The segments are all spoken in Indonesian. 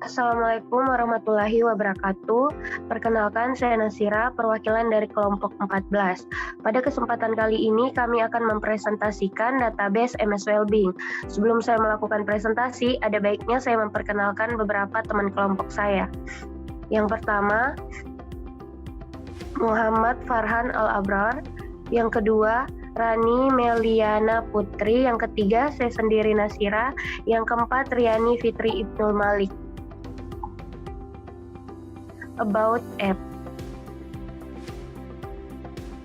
Assalamualaikum warahmatullahi wabarakatuh. Perkenalkan, saya Nasira, perwakilan dari kelompok 14. Pada kesempatan kali ini, kami akan mempresentasikan database MS Wellbeing. Sebelum saya melakukan presentasi, ada baiknya saya memperkenalkan beberapa teman kelompok saya. Yang pertama, Muhammad Farhan Al-Abrar. Yang kedua, Rani Meliana Putri. Yang ketiga, saya sendiri Nasira. Yang keempat, Riani Fitri Ibnul Malik. About App.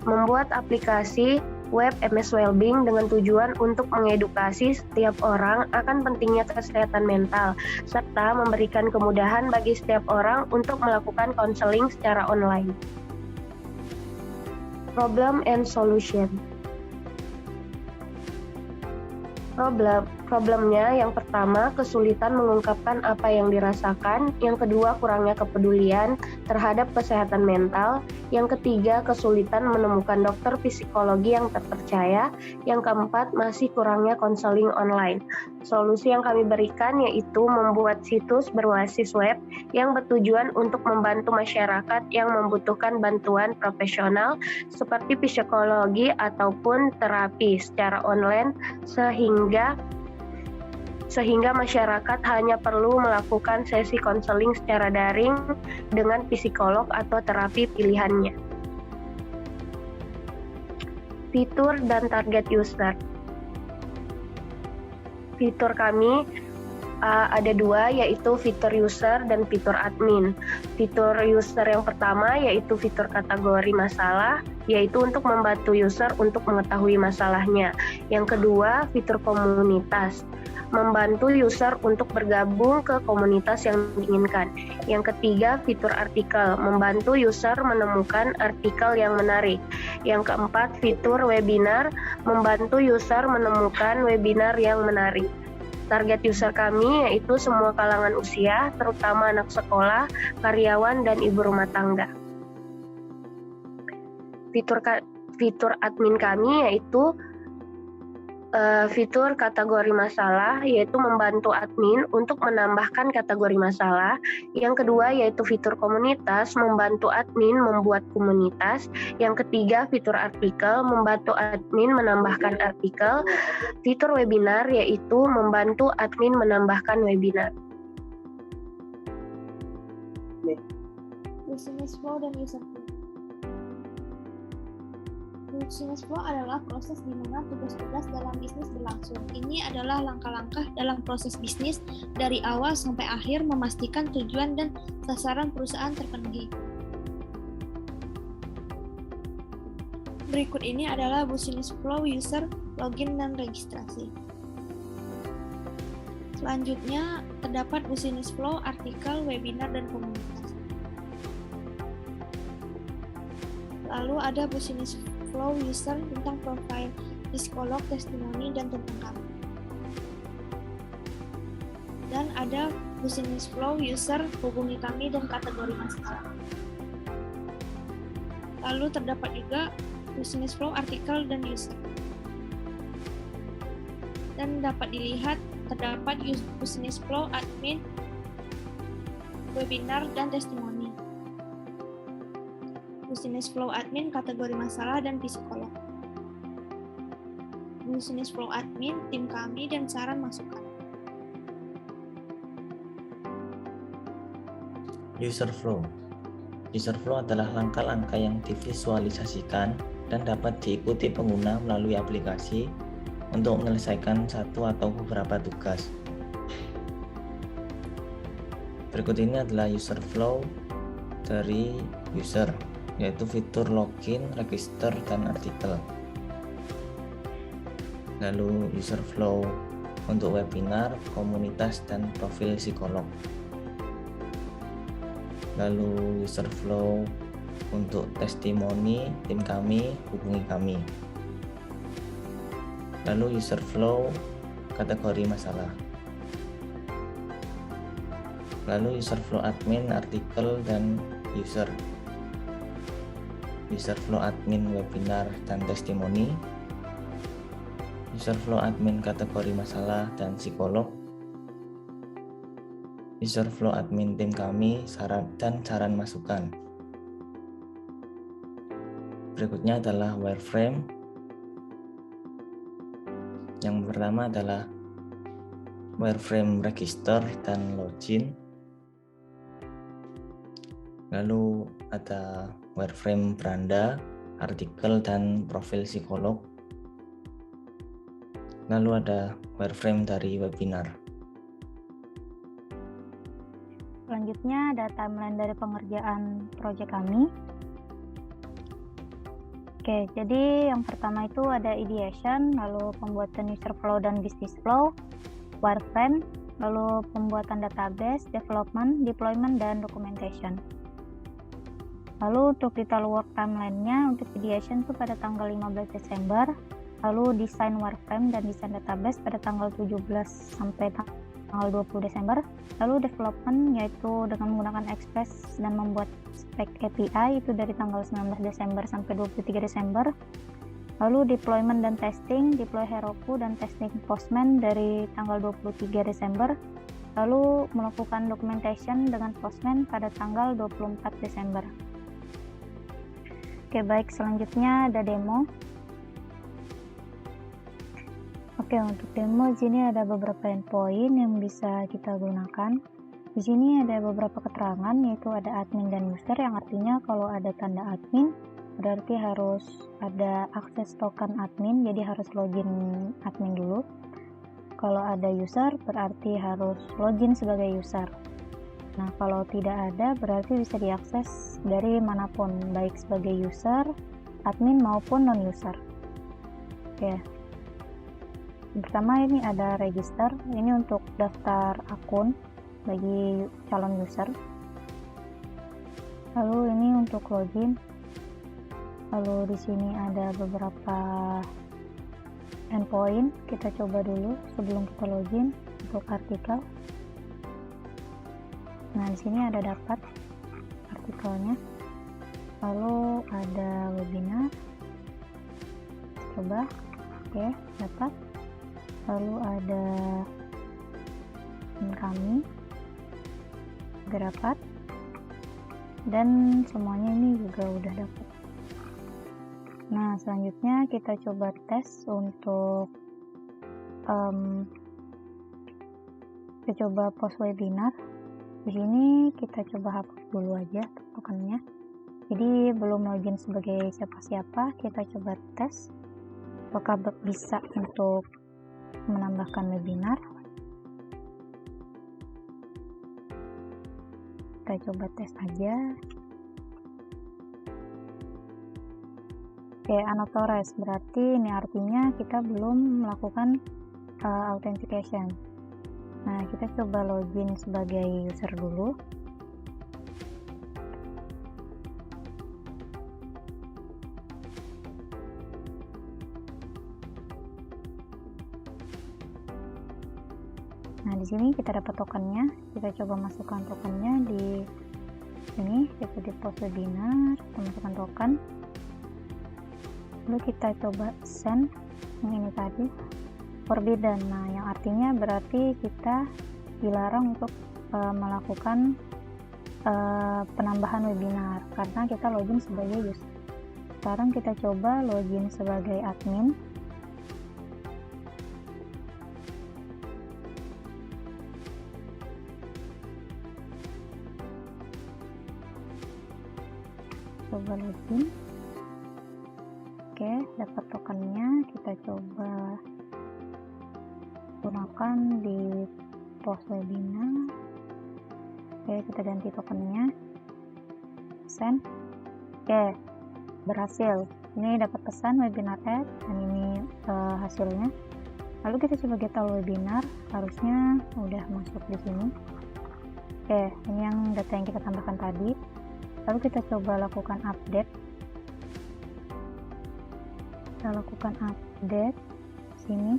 Membuat aplikasi web MS Wellbeing dengan tujuan untuk mengedukasi setiap orang akan pentingnya kesehatan mental, serta memberikan kemudahan bagi setiap orang untuk melakukan konseling secara online. Problem and Solution. Problemnya yang pertama, kesulitan mengungkapkan apa yang dirasakan. Yang kedua, kurangnya kepedulian terhadap kesehatan mental. Yang ketiga, kesulitan menemukan dokter psikologi yang terpercaya. Yang keempat, masih kurangnya konseling online. Solusi yang kami berikan yaitu membuat situs berbasis web yang bertujuan untuk membantu masyarakat yang membutuhkan bantuan profesional seperti psikologi ataupun terapi secara online sehingga masyarakat hanya perlu melakukan sesi konseling secara daring dengan psikolog atau terapi pilihannya. Fitur dan target user. Fitur kami ada dua, yaitu fitur user dan fitur admin. Fitur user yang pertama yaitu fitur kategori masalah, yaitu untuk membantu user untuk mengetahui masalahnya. Yang kedua, fitur komunitas, membantu user untuk bergabung ke komunitas yang diinginkan. Yang ketiga, fitur artikel, membantu user menemukan artikel yang menarik. Yang keempat, fitur webinar, membantu user menemukan webinar yang menarik. Target user kami yaitu semua kalangan usia, terutama anak sekolah, karyawan, dan ibu rumah tangga. Fitur admin kami yaitu fitur kategori masalah, yaitu membantu admin untuk menambahkan kategori masalah. Yang kedua yaitu fitur komunitas, membantu admin membuat komunitas. Yang ketiga, fitur artikel, membantu admin menambahkan artikel. Fitur webinar yaitu membantu admin menambahkan webinar. Business flow dan user flow. Business flow adalah proses di mana tugas-tugas dalam bisnis berlangsung. Ini adalah langkah-langkah dalam proses bisnis dari awal sampai akhir, memastikan tujuan dan sasaran perusahaan terpenuhi. Berikut ini adalah business flow user, login, dan registrasi. Selanjutnya, terdapat business flow, artikel, webinar, dan komunitas. Lalu ada business flow user tentang profil psikolog, testimoni, dan tentang kami. Dan ada business flow user, hubungi kami, dan kategori masalah. Lalu terdapat juga business flow, artikel, dan user. Dan dapat dilihat terdapat business flow, admin, webinar, dan testimoni. Business flow admin, kategori masalah, dan psikolog. Business flow admin, tim kami, dan saran masukan. User flow. User flow adalah langkah-langkah yang divisualisasikan dan dapat diikuti pengguna melalui aplikasi untuk menyelesaikan satu atau beberapa tugas. Berikut ini adalah user flow dari user, yaitu fitur login, register, dan artikel. Lalu user flow untuk webinar, komunitas, dan profil psikolog. Lalu user flow untuk testimoni, tim kami, hubungi kami. Lalu user flow kategori masalah. Lalu user flow admin, artikel, dan user. User flow admin, webinar, dan testimoni. User flow admin kategori masalah dan psikolog. user flow admin tim kami, dan saran masukan. Berikutnya adalah wireframe. Yang pertama adalah wireframe register dan login. Lalu ada wireframe beranda, artikel, dan profil psikolog. Lalu ada wireframe dari webinar. Selanjutnya ada timeline dari pengerjaan proyek kami. Oke, jadi yang pertama itu ada ideation, lalu pembuatan user flow dan business flow, wireframe, lalu pembuatan database, development, deployment, dan documentation. Lalu untuk detail work timeline-nya, untuk ideation itu pada tanggal 15 Desember, lalu desain wireframe dan desain database pada tanggal 17 sampai tanggal 20 Desember, lalu development yaitu dengan menggunakan Express dan membuat spek API itu dari tanggal 19 Desember sampai 23 Desember, lalu deployment dan testing, deploy Heroku dan testing Postman dari tanggal 23 Desember, lalu melakukan documentation dengan Postman pada tanggal 24 Desember. Oke, baik, selanjutnya ada demo. Oke, untuk demo di sini ada beberapa endpoint yang bisa kita gunakan. Di sini ada beberapa keterangan, yaitu ada admin dan user, yang artinya kalau ada tanda admin berarti harus ada akses token admin, jadi harus login admin dulu. Kalau ada user berarti harus login sebagai user. Nah, kalau tidak ada berarti bisa diakses dari manapun, baik sebagai user, admin maupun non-user. Oke. Pertama ini ada register, ini untuk daftar akun bagi calon user. Lalu ini untuk login. Lalu di sini ada beberapa endpoint, kita coba dulu sebelum kita login untuk artikel. Nah, di sini ada dapat artikelnya. Lalu ada webinar. Coba, oke, dapat. Lalu ada kami, dapat. Dan semuanya ini juga udah dapat. Nah, selanjutnya kita coba tes untuk kita coba post webinar. Di sini kita coba hapus dulu aja tokennya. Jadi belum login sebagai siapa-siapa, kita coba tes apakah bisa untuk menambahkan webinar. Kita coba tes aja. Oke, unauthorized berarti ini artinya kita belum melakukan authentication. Nah, kita coba login sebagai user dulu. Nah, di sini kita dapat tokennya. Kita coba masukkan tokennya di sini, kita di post webinar, kita masukkan token. Lalu kita coba send yang ini tadi, forbidden. Nah, yang artinya berarti kita dilarang untuk melakukan penambahan webinar karena kita login sebagai user. Sekarang kita coba login sebagai admin. Coba login. Oke, dapat tokennya. Kita coba gunakan di post webinar. Oke, kita ganti tokennya, send. Oke, berhasil. Ini dapat pesan webinar add, dan ini hasilnya. Lalu kita coba get all webinar, harusnya udah masuk di sini. Oke, ini yang data yang kita tambahkan tadi. Lalu kita coba lakukan update. Kita lakukan update sini.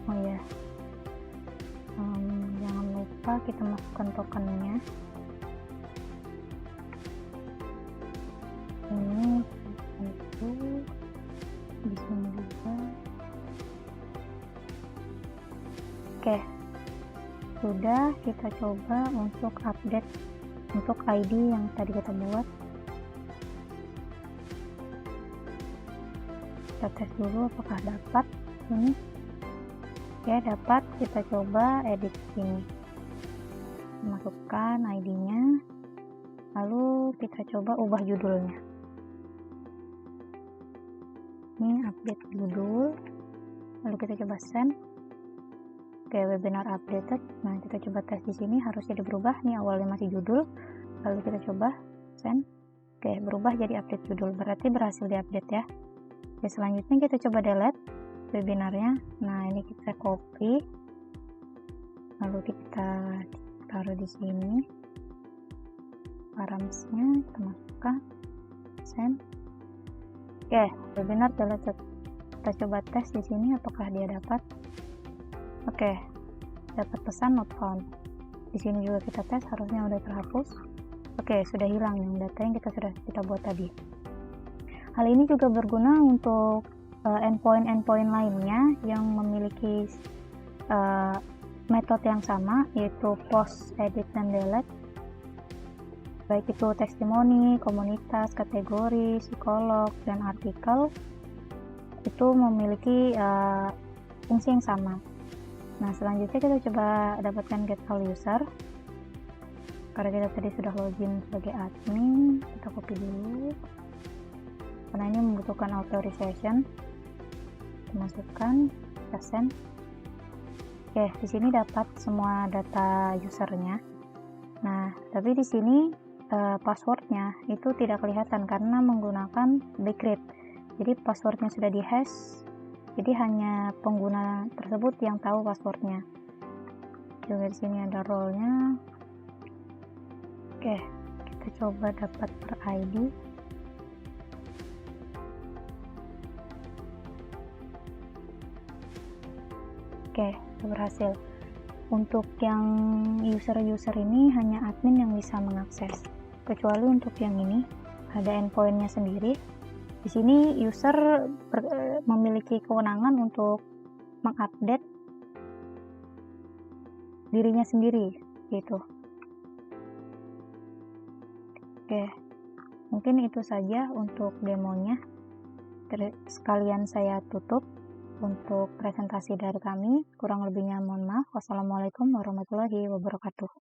Oh ya, jangan lupa kita masukkan tokennya. Ini itu di sini juga. Oke, Sudah, kita coba untuk update untuk ID yang tadi kita buat. Kita tes dulu apakah dapat ini. Oke, dapat. Kita coba edit sini, masukkan ID-nya, lalu kita coba ubah judulnya. Ini update judul, lalu kita coba send. Oke, webinar updated. Nah, kita coba tes di sini, harusnya berubah. Nih awalnya masih judul, lalu kita coba send. Oke, berubah jadi update judul, berarti berhasil diupdate ya. Oke, selanjutnya kita coba delete webinarnya. Nah, ini kita copy, lalu kita taruh di sini, paramsnya kita masukkan, send. Oke, webinar deleted. Kita coba tes di sini apakah dia dapat. Oke, dapat pesan not found. Di sini juga kita tes, harusnya udah terhapus. Oke, sudah hilang yang data yang kita buat tadi. Hal ini juga berguna untuk endpoint lainnya yang memiliki metode yang sama, yaitu post, edit, dan delete. Baik itu testimoni, komunitas, kategori, psikolog, dan artikel, itu memiliki fungsi yang sama. Nah, selanjutnya kita coba dapatkan get all user. Karena kita tadi sudah login sebagai admin, kita copy dulu. Karena ini membutuhkan authorization. Kita masukkan, kita send. Oke, di sini dapat semua data usernya. Nah, tapi di sini passwordnya itu tidak kelihatan karena menggunakan bcrypt. Jadi passwordnya sudah di-hash. Jadi hanya pengguna tersebut yang tahu passwordnya. Juga di sini ada role-nya. Oke, kita coba dapat per ID. Oke, berhasil. Untuk yang user-user ini hanya admin yang bisa mengakses. Kecuali untuk yang ini ada endpoint-nya sendiri. Di sini user memiliki kewenangan untuk mengupdate dirinya sendiri, gitu. Oke, mungkin itu saja untuk demonya. Sekalian saya tutup untuk presentasi dari kami. Kurang lebihnya mohon maaf. Wassalamualaikum warahmatullahi wabarakatuh.